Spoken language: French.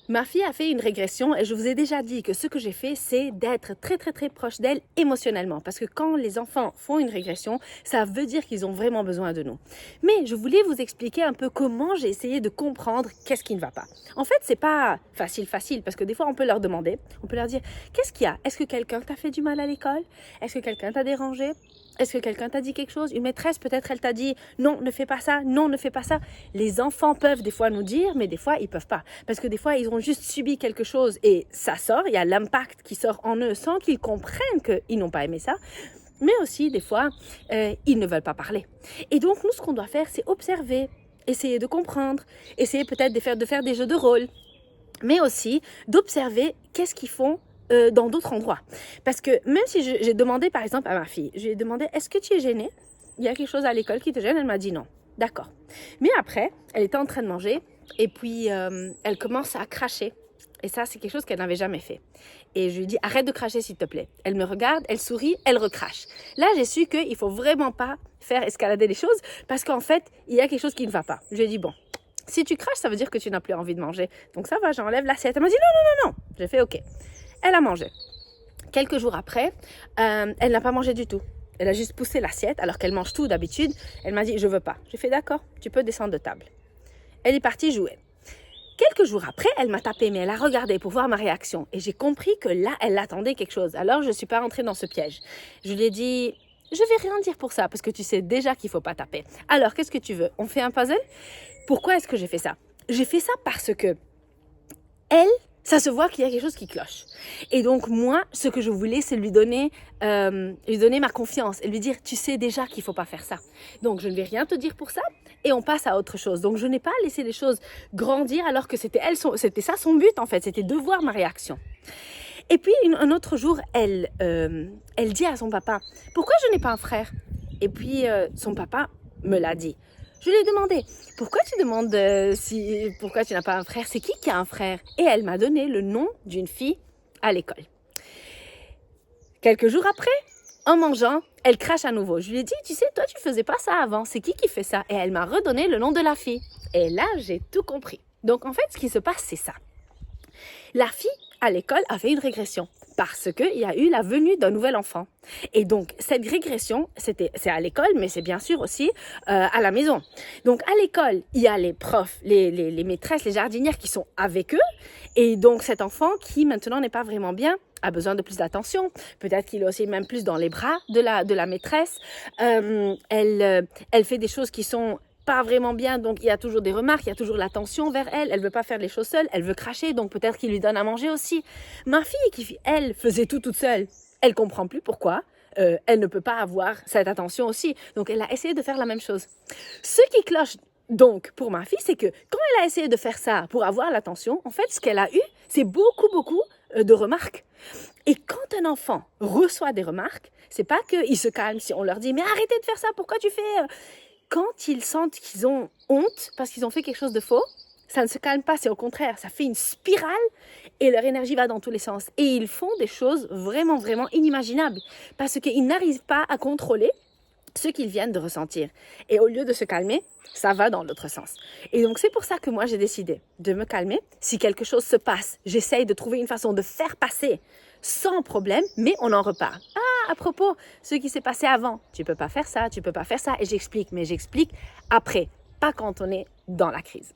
Ma fille a fait une régression et je vous ai déjà dit que ce que j'ai fait, c'est d'être très très très proche d'elle émotionnellement. Parce que quand les enfants font une régression, ça veut dire qu'ils ont vraiment besoin de nous. Mais je voulais vous expliquer un peu comment j'ai essayé de comprendre qu'est-ce qui ne va pas. En fait, c'est pas facile parce que des fois on peut leur demander, on peut leur dire qu'est-ce qu'il y a? Est-ce que quelqu'un t'a fait du mal à l'école? Est-ce que quelqu'un t'a dérangé? Est-ce que quelqu'un t'a dit quelque chose? Une maîtresse, peut-être, elle t'a dit non, ne fais pas ça, non, ne fais pas ça. Les enfants peuvent des fois nous dire, mais des fois, ils peuvent pas. Parce que des fois, ils ont juste subi quelque chose et ça sort, il y a l'impact qui sort en eux sans qu'ils comprennent qu'ils n'ont pas aimé ça. Mais aussi, des fois, ils ne veulent pas parler. Et donc, nous, ce qu'on doit faire, c'est observer, essayer de comprendre, essayer peut-être de faire des jeux de rôle, mais aussi d'observer qu'est-ce qu'ils font dans d'autres endroits. Parce que même si j'ai demandé par exemple à ma fille, je lui ai demandé est-ce que tu es gênée? Il y a quelque chose à l'école qui te gêne? Elle m'a dit non. D'accord. Mais après, elle était en train de manger et puis elle commence à cracher. Et ça, c'est quelque chose qu'elle n'avait jamais fait. Et je lui dis arrête de cracher s'il te plaît. Elle me regarde, elle sourit, elle recrache. Là, j'ai su qu'il ne faut vraiment pas faire escalader les choses parce qu'en fait, il y a quelque chose qui ne va pas. Je lui ai dit bon, si tu craches, ça veut dire que tu n'as plus envie de manger. Donc ça va, j'enlève l'assiette. Elle m'a dit non. J'ai fait ok. Elle a mangé. Quelques jours après, elle n'a pas mangé du tout. Elle a juste poussé l'assiette alors qu'elle mange tout d'habitude. Elle m'a dit je veux pas. J'ai fait d'accord, tu peux descendre de table. Elle est partie jouer. Quelques jours après, elle m'a tapé, mais elle a regardé pour voir ma réaction. Et j'ai compris que là, elle attendait quelque chose. Alors, je ne suis pas rentrée dans ce piège. Je lui ai dit, je vais rien dire pour ça, parce que tu sais déjà qu'il ne faut pas taper. Alors, qu'est-ce que tu veux? On fait un puzzle? Pourquoi est-ce que j'ai fait ça? J'ai fait ça parce que elle, ça se voit qu'il y a quelque chose qui cloche. Et donc moi, ce que je voulais, c'est lui donner ma confiance et lui dire, tu sais déjà qu'il ne faut pas faire ça. Donc je ne vais rien te dire pour ça et on passe à autre chose. Donc je n'ai pas laissé les choses grandir alors que c'était ça son but en fait, c'était de voir ma réaction. Et puis un autre jour, elle dit à son papa, pourquoi je n'ai pas un frère? Et puis son papa me l'a dit. Je lui ai demandé, pourquoi tu demandes pourquoi tu n'as pas un frère? C'est qui a un frère? Et elle m'a donné le nom d'une fille à l'école. Quelques jours après, en mangeant, elle crache à nouveau. Je lui ai dit, tu sais, toi, tu faisais pas ça avant. C'est qui fait ça? Et elle m'a redonné le nom de la fille. Et là, j'ai tout compris. Donc, en fait, ce qui se passe, c'est ça. La fille, à l'école, a fait une régression parce qu'il y a eu la venue d'un nouvel enfant. Et donc, cette régression, c'est à l'école, mais c'est bien sûr aussi à la maison. Donc, à l'école, il y a les profs, les maîtresses, les jardinières qui sont avec eux. Et donc, cet enfant qui, maintenant, n'est pas vraiment bien, a besoin de plus d'attention. Peut-être qu'il est aussi même plus dans les bras de la maîtresse. Elle fait des choses qui sont pas vraiment bien, donc il y a toujours des remarques, il y a toujours l'attention vers elle, elle veut pas faire les choses seule, elle veut cracher, donc peut-être qu'il lui donne à manger aussi. Ma fille qui, elle, faisait tout toute seule, elle comprend plus pourquoi, elle ne peut pas avoir cette attention aussi, donc elle a essayé de faire la même chose. Ce qui cloche donc pour ma fille, c'est que quand elle a essayé de faire ça pour avoir l'attention, en fait, ce qu'elle a eu, c'est beaucoup de remarques. Et quand un enfant reçoit des remarques, c'est pas qu'il se calme si on leur dit « mais arrêtez de faire ça, pourquoi tu fais… » Quand ils sentent qu'ils ont honte parce qu'ils ont fait quelque chose de faux, ça ne se calme pas, c'est au contraire, ça fait une spirale et leur énergie va dans tous les sens. Et ils font des choses vraiment inimaginables parce qu'ils n'arrivent pas à contrôler ce qu'ils viennent de ressentir. Et au lieu de se calmer, ça va dans l'autre sens. Et donc c'est pour ça que moi j'ai décidé de me calmer. Si quelque chose se passe, j'essaye de trouver une façon de faire passer sans problème, mais on en reparle. Ah, à propos, ce qui s'est passé avant, tu peux pas faire ça, et j'explique, mais j'explique après, pas quand on est dans la crise.